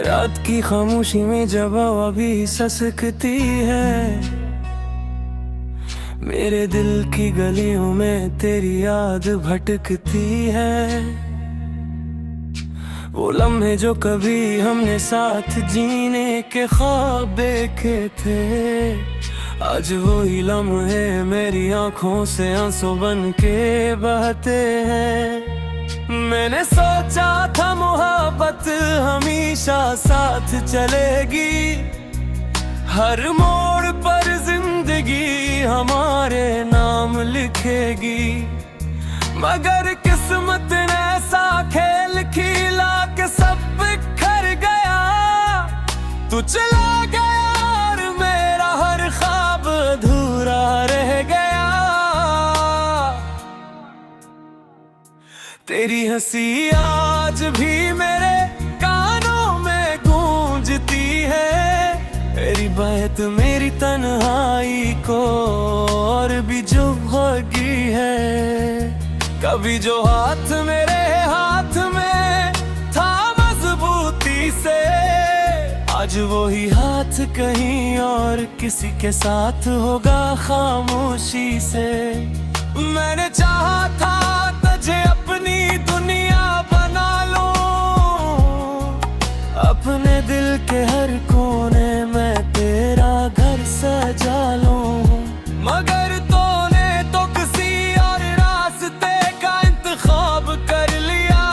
रात की खामोशी में जब हवा भी ससकती है, मेरे दिल की गलियों में तेरी याद भटकती है। वो लम्हे जो कभी हमने साथ जीने के ख्वाब देखे थे, आज वही लम्हे मेरी आंखों से आंसू बन के बहते हैं। मैंने सोचा था मोहब्बत हमेशा साथ चलेगी, हर मोड़ पर जिंदगी हमारे नाम लिखेगी। मगर किस्मत ने ऐसा खेल खिला के सब बिखर गया। तू चला गया और मेरा हर ख्वाब अधूरा रह गया। तेरी हंसी आज भी मेरे कानों में गूंजती है, तेरी बात मेरी तन्हाई को और भी चुभती है। कभी जो हाथ मेरे हाथ में था मजबूती से, आज वही हाथ कहीं और किसी के साथ होगा खामोशी से। मैंने चाहा था तुझे अपनी दुनिया बना लूं, अपने दिल के हर कोने में तेरा घर सजा लूं। मगर तूने तो किसी और रास्ते का इंतखाब कर लिया,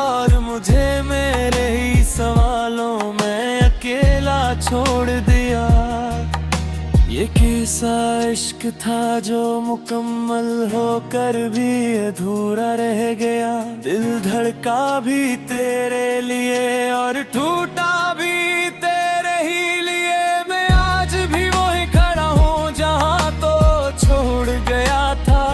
और मुझे मेरे ही सवालों में अकेला छोड़ दिया। ये किस्सा इश्क था जो मुकम्मल होकर भी अधूरा रह गया। दिल धड़का भी तेरे लिए और टूटा भी तेरे ही लिए। मैं आज भी वहीं खड़ा हूँ जहाँ तो छोड़ गया था।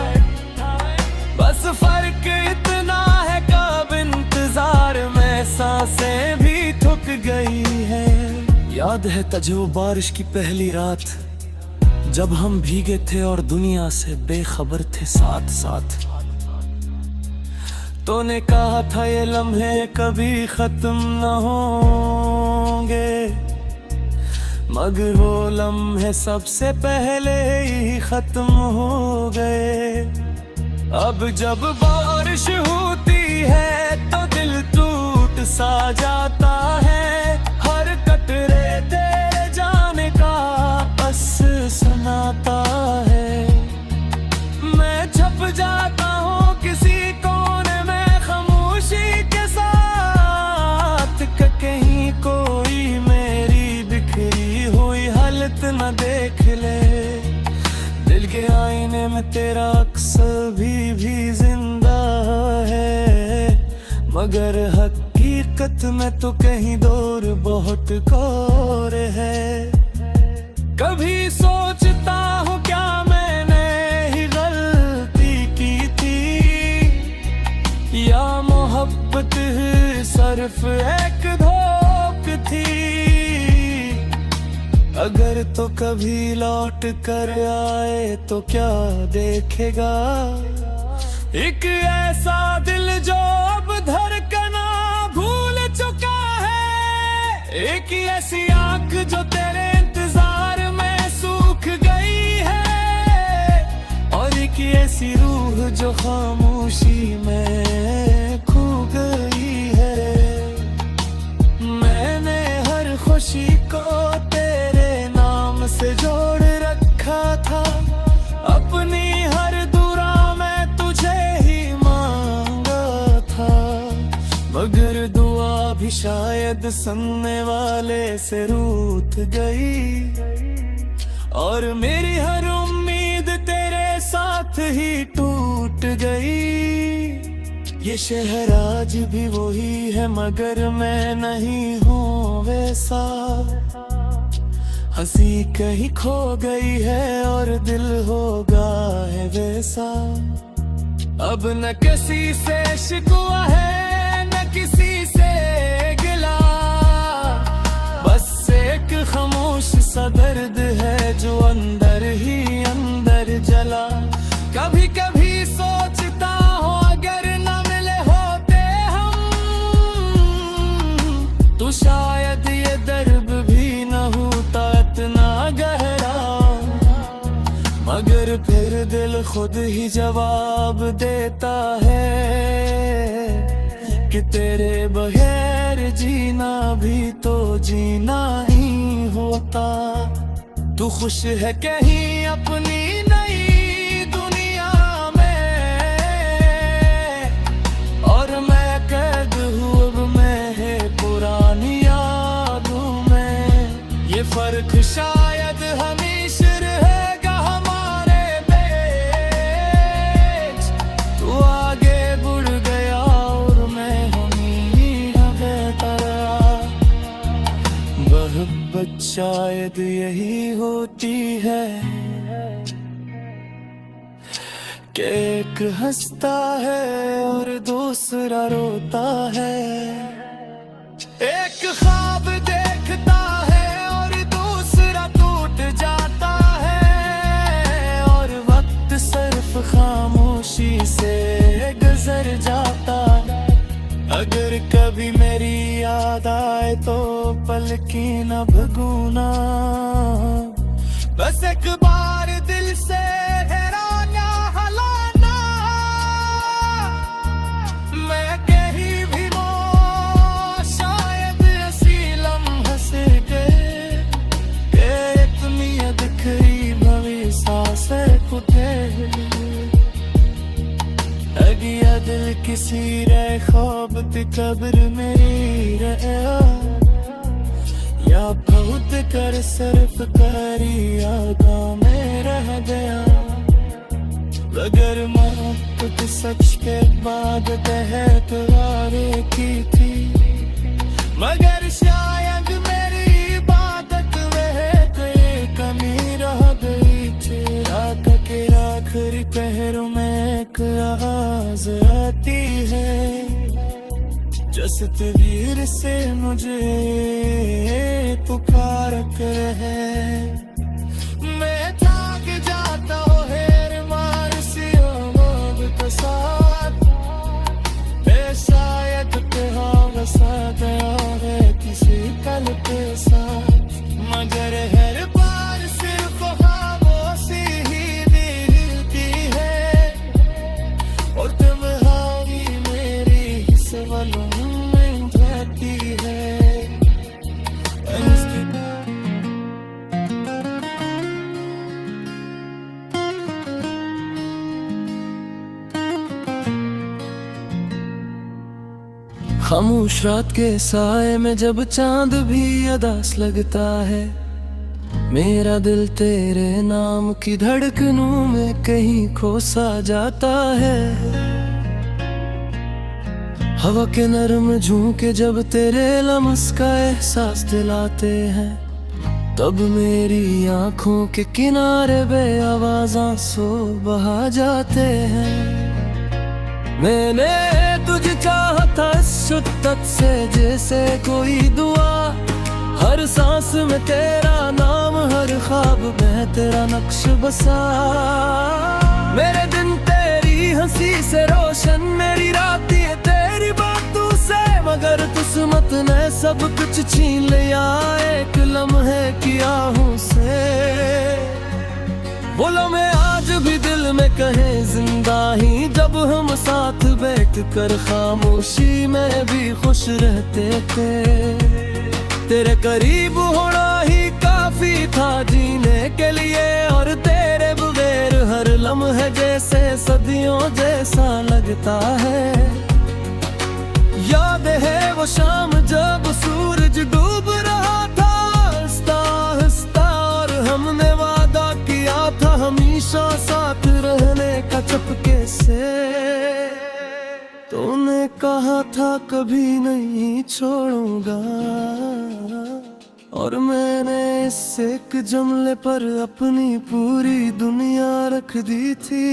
बस फर्क इतना है कब इंतजार में सांसें भी थक गई है। याद है तुझे वो बारिश की पहली रात, जब हम भीगे थे और दुनिया से बेखबर थे साथ साथ। तूने कहा था ये लम्हे कभी खत्म न होंगे, मगर वो लम्हे सबसे पहले ही खत्म हो गए। अब जब बारिश होती है तो दिल टूट सा जाता है। हर कतरे तेरे जाने का बस सुनाता है। मैं छप जाता हूँ किसी कोने में खामोशी के साथ, कहीं कोई मेरी बिखरी हुई हालत न देख ले। दिल के आईने में तेरा अक्स भी जिंदा है, मगर हकीकत में तो कहीं दूर बहुत गौर है। कभी सोचता हूँ क्या मैंने ही गलती की थी, या मोहब्बत सिर्फ एक धोख थी। अगर तो कभी लौट कर आए तो क्या देखेगा, एक ऐसा दिल जो अब धड़कना भूल चुका है। एक ऐसी आंख जो तेरे इंतजार में सूख गई है, और एक ऐसी रूह जो खामोशी में खो गई है। मैंने हर खुशी को तेरे नाम से जोड़ रखा था, अपनी हर दुआ में तुझे ही मांगा था। मगर दुआ भी शायद सुनने वाले से रूठ गई, और मेरी हर उम्मीद तेरे साथ ही टूट गई। ये शहर आज भी वही है मगर मैं नहीं हूँ वैसा। हंसी कहीं खो गई है और दिल होगा है वैसा। अब न किसी से शिकवा है न किसी से गिला, बस एक खामोश सा दर्द है जो अंदर ही अंदर जला। कभी कभी सोचता हूँ अगर न मिले होते हम, तो दिल खुद ही जवाब देता है कि तेरे बगैर जीना भी तो जीना ही होता। तू खुश है कहीं अपनी नई दुनिया में, और मैं कैद हूँ अब मैं है पुरानी यादों में। ये फर्क शायद हमेशा रहेगा हमारे बीच। तू आगे बढ़ गया और मैं हमी बेहतर। मोहब्बत शायद यही होती है कि एक हंसता है और दूसरा रोता है, एक ख्वाब देखता है और दूसरा टूट जाता है, और वक्त सिर्फ खामोशी से गुजर जाता है। अगर कभी मेरी याद आए तो पलकी न भगूना, बस एक बार दिल से हैराना हलाना। मैं कहीं भी हो शायद ऐसी लम्हे से गए कि इतनी दिखरी भवी सांसें कुटे। अगिया दिल किसी रे ख्वाब ती कब्र मेरी रहा, या बहुत कर सिर्फ करी यादा में रह गया। अगर मोहब्बत सच के बाद तहतवारे की थी, मगर शायद मेरी इबादत वह कोई कमी रह गई थी। रात के आखिरी पहरों में एक आवाज़ आती है, जिस तस्वीर से मुझे पुकार कर है। मैं थक जाता हूँ हेर मार सी मोहब्बत साथ, शायद तेरा साथ है किसी कल के साथ, मगर हर बार सिर्फ खामोशी ही दिखती है, और तुम्हारी मेरी सवालों में रहती है। खामोश रात के साए में जब चांद भी अदास लगता है, मेरा दिल तेरे नाम की धड़कनों में कहीं खो सा जाता है। हवा के नरम झोंके जब तेरे लम्स का एहसास दिलाते हैं, तब मेरी आंखों के किनारे बेआवाज़ आंसू बहा जाते हैं। मैंने तुझे चाहा था इस शिद्दत से जैसे कोई दुआ, हर सांस में तेरा नाम, हर ख्वाब में तेरा नक्श बसा। मेरे दिन तेरी हंसी से रोशन, मेरी रातें तेरी बातों से, मगर किस्मत ने सब कुछ छीन लिया एक लम्हे की आहों से। बोलो मैं आज भी दिल में कहे जिंदा ही, जब हम साथ बैठ कर खामोशी में भी खुश रहते थे। तेरे करीब होना ही काफी था जीने के लिए, और तेरे बगैर हर लम्हे जैसे सदियों जैसा लगता है। याद है वो शाम जब सूरज डूब रहा था आहिस्ता आहिस्ता, और हमने वादा किया था हमेशा साथ रहने का चुपके से। तूने कहा था कभी नहीं छोड़ूंगा, और मैंने इस एक जुमले पर अपनी पूरी दुनिया रख दी थी।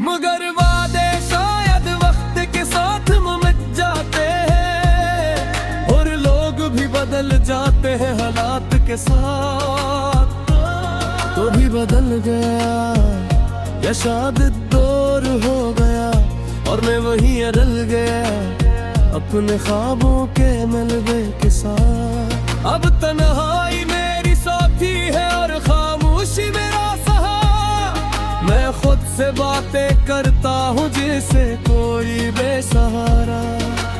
मगर वादे शायद वक्त के साथ मिट जाते हैं, और लोग भी बदल जाते हैं हालात के साथ। तो भी बदल गया या शायद दूर हो गया, और मैं वहीं अड़ल गया अपने ख्वाबों के मलबे के साथ। अब तन्हाई मेरी साथी है और खामोशी मेरा सहारा, से बातें करता हूँ जैसे कोई बेसहारा।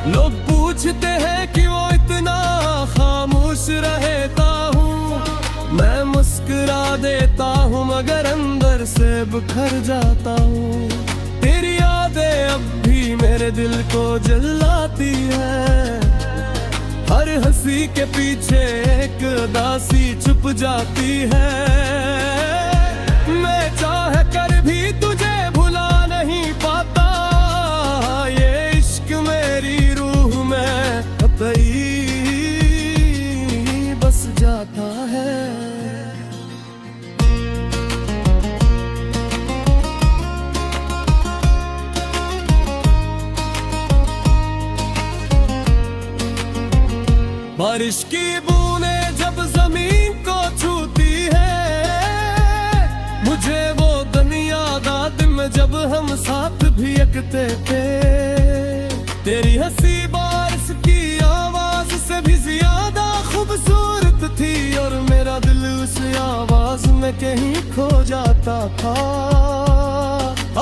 लोग पूछते हैं कि वो इतना खामोश रहता हूँ, मैं मुस्कुरा देता हूँ मगर अंदर से बिखर जाता हूँ। तेरी यादें अब भी मेरे दिल को जलाती है, हर हंसी के पीछे एक उदासी छुप जाती है। मैं चाह कर भी तुझे भुला नहीं पाता, ये इश्क मेरी रूह में कतई बस जाता है। बारिश की बूंदें जब जमीन को छूती है, मुझे वो दिन याद आती में जब हम साथ भीगते थे। तेरी हंसी बारिश की आवाज से भी ज्यादा खूबसूरत थी, और मेरा दिल उस आवाज में कहीं खो जाता था।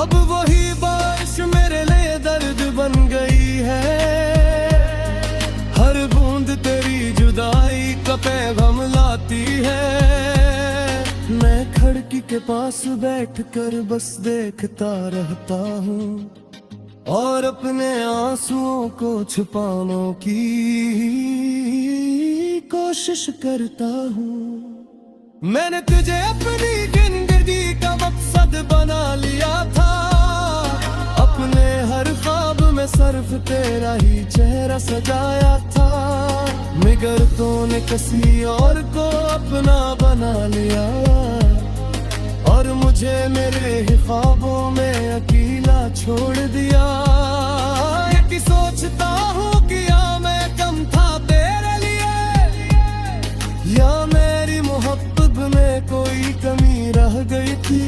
अब वही बारिश मेरे लिए दर्द बन गई है, हर बूंद तेरी जुदाई का पैगाम लाती है। मैं खिड़की के पास बैठकर बस देखता रहता हूँ, और अपने आंसुओं को छुपाने की कोशिश करता हूँ। मैंने तुझे अपनी जिंदगी का मकसद बना लिया था, अपने हर ख्वाब में सिर्फ तेरा ही चेहरा सजाया था, मगर तूने किसी और को अपना बना लिया, और मुझे मेरे ही ख्वाबों में अकेला छोड़ दिया। ये सोचता हूँ कि या मैं कम था तेरे लिए, या मेरी मोहब्बत में कोई कमी रह गई थी।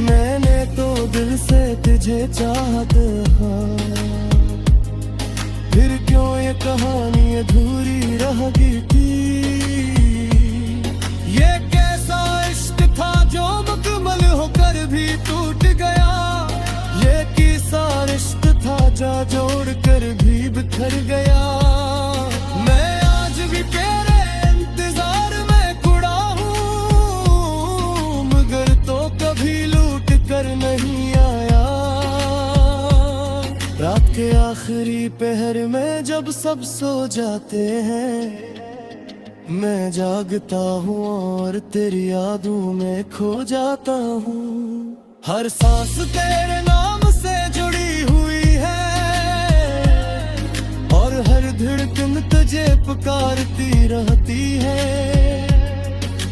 मैंने तो दिल से तुझे चाहता था, फिर क्यों ये कहानी अधूरी रह गई थी। ये कैसा इश्क था जो मुकम्मल होकर भी टूट गया, ये किसा रिश्ता था जो जोड़ कर भी बिखर गया। मैं आज भी तेरे इंतजार में खड़ा हूँ, मगर तो कभी लूट कर नहीं आया। रात के आखिरी पहर में जब सब सो जाते हैं, मैं जागता हूँ और तेरी यादों में खो जाता हूँ। हर सांस तेरे नाम से जुड़ी हुई है, और हर धड़कन तुझे पुकारती रहती है।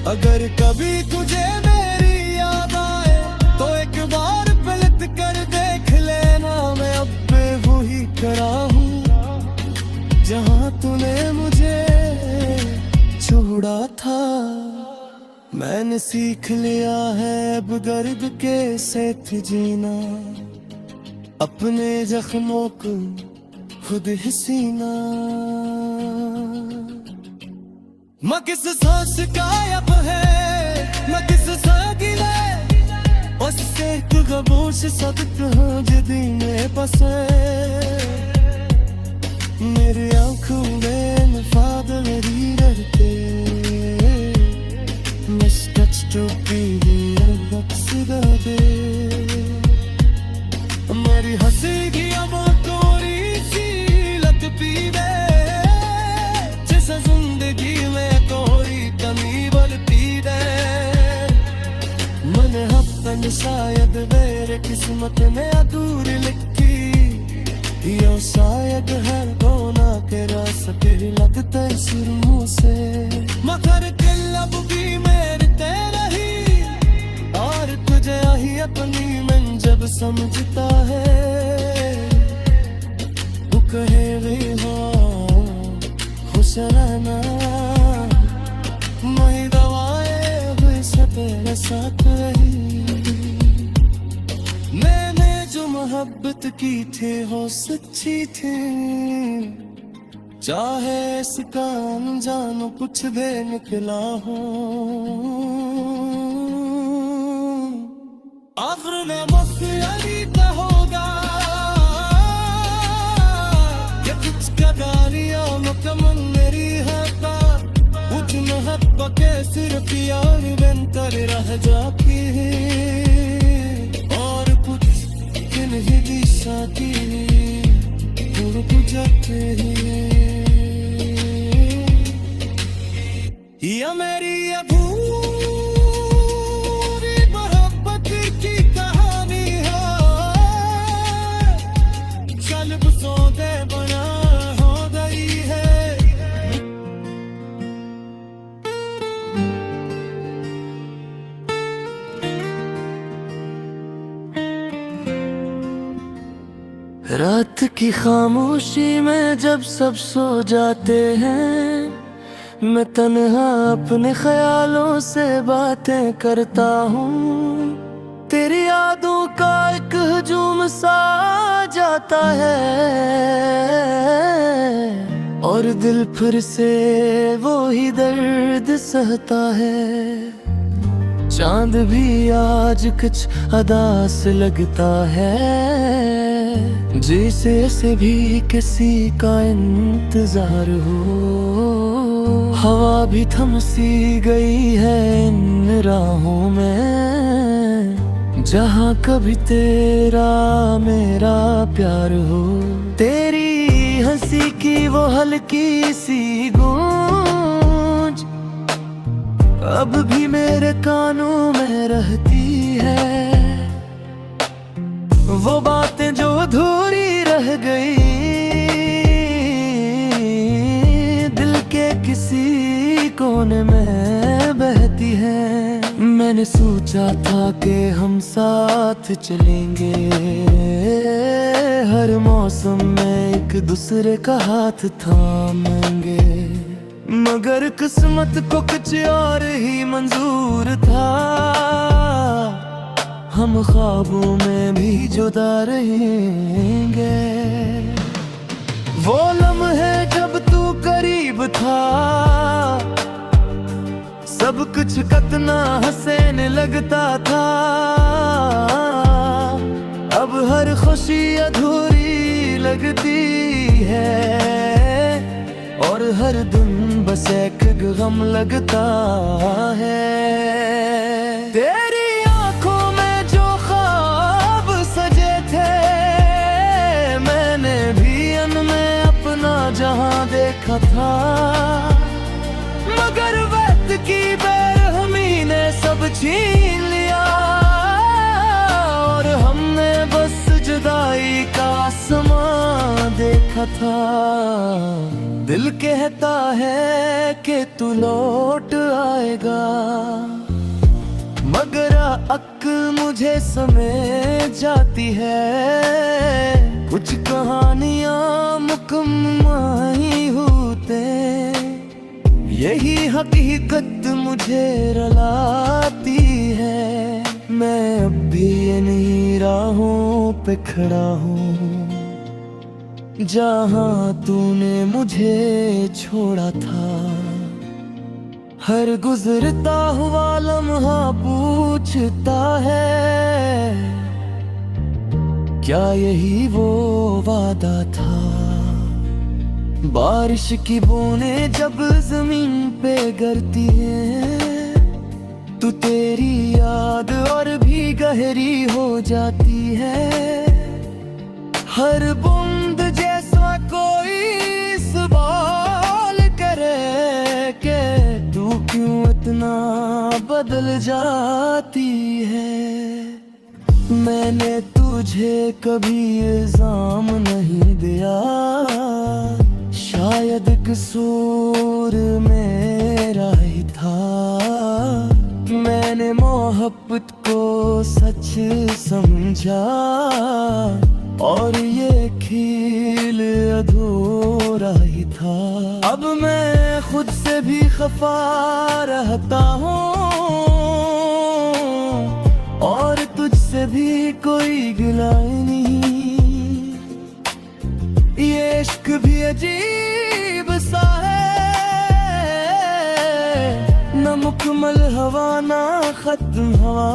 अगर कभी तुझे मेरी याद आए तो एक बार पलट कर देख लेना, मैं अब वही खड़ा हूँ जहाँ तूने मुझे छोड़ा था। मैंने सीख लिया है अब दर्द के साथ जीना, अपने जख्मों को खुद ही सीना। मैं किस सांस का अब है, मैं किस सागिले उससे गबोश सदक हाँ जदी में बसे। मेरी आंखों में नफाद मेरी रहते, मिस्टच टोपी बक्सदा दे। मेरी हंसी की अब कोरी सी लगती है, जिस जिंदगी में कोई कमी बढ़ती है। मैंने हफ्तन शायद मेरे किस्मत में अधूरी लिखी, या शायद हर कोना के रास्ते लगते शुरू से। मगर दिल अब भी मेरे तेरा ही, और तुझे ही अपनी मन जब समझता है। वो कहे भी हो खुश रहना, मैं दवाएं हुई सब तेरे साथ रही। मैंने जो मोहब्बत की थी वो सच्ची थी, चाहे इसका अनजानो कुछ भी निकला हो। ना बस अली का होगा, ये कुछ कदारिया मुकम्मल मेरी है ता कुछ महब्बत के सिर्फ यार बेंतर रह जाती है, और कुछ दिन ही दिशाती रुक जाते हैं। या मेरी अधूरी मोहब्बत की कहानी है, कल्ब सौदे बना हो गई है। रात की खामोशी में जब सब सो जाते हैं, मैं तन्हा अपने ख्यालों से बातें करता हूँ। तेरी यादों का एक हजूम सा जाता है, और दिल फिर से वो ही दर्द सहता है। चांद भी आज कुछ अदास लगता है, जैसे से भी किसी का इंतजार हो। हवा भी थम सी गई है इन राहों में, जहाँ कभी तेरा मेरा प्यार हो। तेरी हंसी की वो हल्की सी गूंज अब भी मेरे कानों में रहती है, वो बातें जो अधूरी रह गई दिल के किसी कोने में बहती है। मैंने सोचा था कि हम साथ चलेंगे, हर मौसम में एक दूसरे का हाथ थामेंगे, मगर किस्मत को कुछ और ही मंजूर था। हम ख्वाबों में भी जुदा रहेंगे। वो लम्हे जब तू करीब था, सब कुछ कितना हसीन लगता था। अब हर खुशी अधूरी लगती है, और हर दिन बस एक गम लगता है। तेरी आंखों में जो ख्वाब सजे थे, मैंने भी उनमें अपना जहां देखा था, मगर वक्त की बेरहमी ने सब छीन लिया, और हमने बस जुदाई का समा देखा था। दिल कहता है कि तू लौट आएगा, मगर अक्ल मुझे समेट जाती है। कुछ कहानियां मुकम्मल ही होते, यही हकीकत मुझे रुलाती है। मैं अब भी इन्हीं राहों पे खड़ा हूँ, जहाँ तूने मुझे छोड़ा था। हर गुजरता हुआ लम्हा पूछता है, क्या यही वो वादा था। बारिश की बूंदें जब जमीन पे गिरती हैं, तो तेरी याद और भी गहरी हो जाती है। हर बूंद जैसा कोई सवाल करे कि तू क्यों इतना बदल जाती है। मैंने तुझे कभी इल्जाम नहीं दिया, शायद कसूर मेरा ही था। मैंने मोहब्बत को सच समझा, और ये खील अधूरा ही था। अब मैं खुद से भी खफा रहता हूँ, और तुझसे भी कोई गिला नहीं। ये इश्क भी अजीब सा है, न मुकम्मल हवा ना खत्म हवा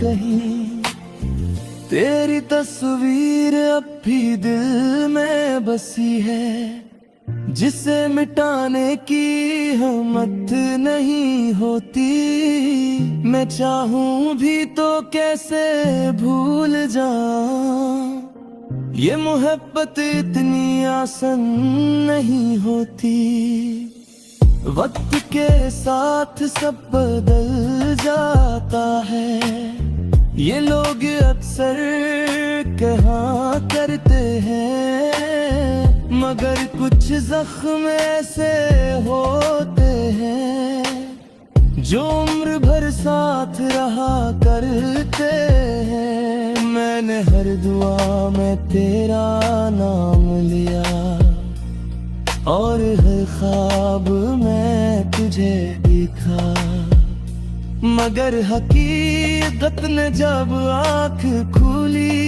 कहीं। तेरी तस्वीर अब भी दिल में बसी है, जिसे मिटाने की हिम्मत नहीं होती। मैं चाहूं भी तो कैसे भूल जाऊं, ये मोहब्बत इतनी आसान नहीं होती। वक्त के साथ सब बदल जाता है, ये लोग अक्सर कहा करते हैं, मगर कुछ जख्म ऐसे होते हैं जो उम्र भर साथ रहा करते हैं। मैंने हर दुआ में तेरा नाम लिया और हर ख्वाब में तुझे देखा, मगर हकीकत ने जब आँख खुली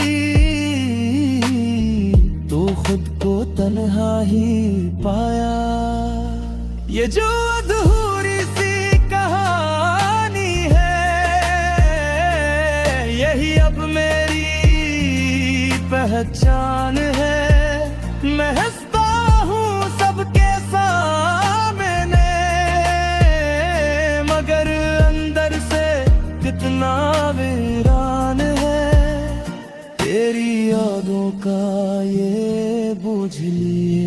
तो खुद को तन्हा ही पाया। ये जो अधूरी सी कहानी है, यही अब मेरी पहचान है। मैं हंसता हूँ सबके सामने, मगर अंदर से कितना वीरान है। तेरी यादों का ये बोझ लिए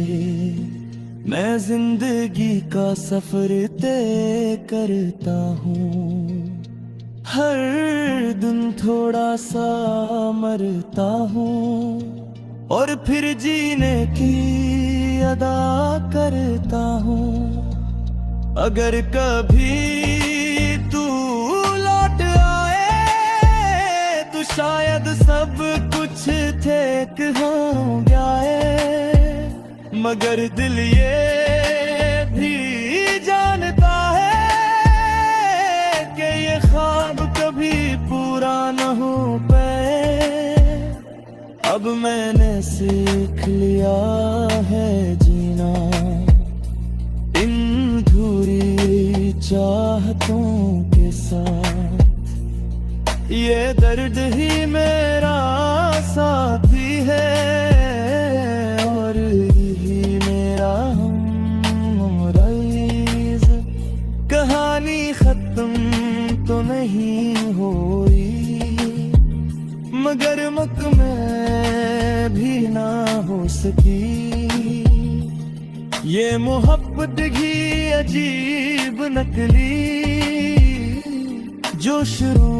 मैं जिंदगी का सफर तय करता हूँ। हर दिन थोड़ा सा मरता हूँ और फिर जीने की अदा करता हूँ। अगर कभी तू लौट आए तो शायद सब कुछ ठीक हो जाए, मगर दिल ये भी जानता है कि ये ख्वाब कभी पूरा न हो पाए। अब मैंने सीख लिया है जीना इन धूरी चाहतों के साथ। ये दर्द ही मेरा साथी है और यही मेरा हमराइज। कहानी खत्म तो नहीं हुई, मगर में भी ना हो सकी। ये मोहब्बत ही अजीब नकली, जो शुरू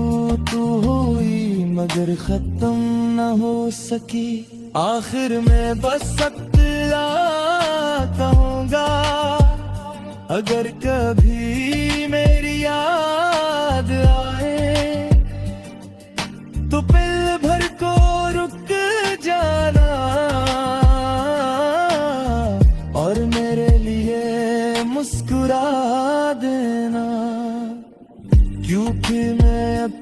तो हुई मगर खत्म ना हो सकी। आखिर में बस सत्या कहूँगा, अगर कभी मेरी याद आए तो पल भर को रुक जाना और मेरे लिए मुस्कुरा देना, क्योंकि मैं अब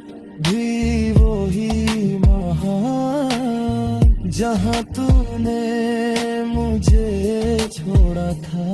भी वो ही महान जहाँ तूने मुझे छोड़ा था।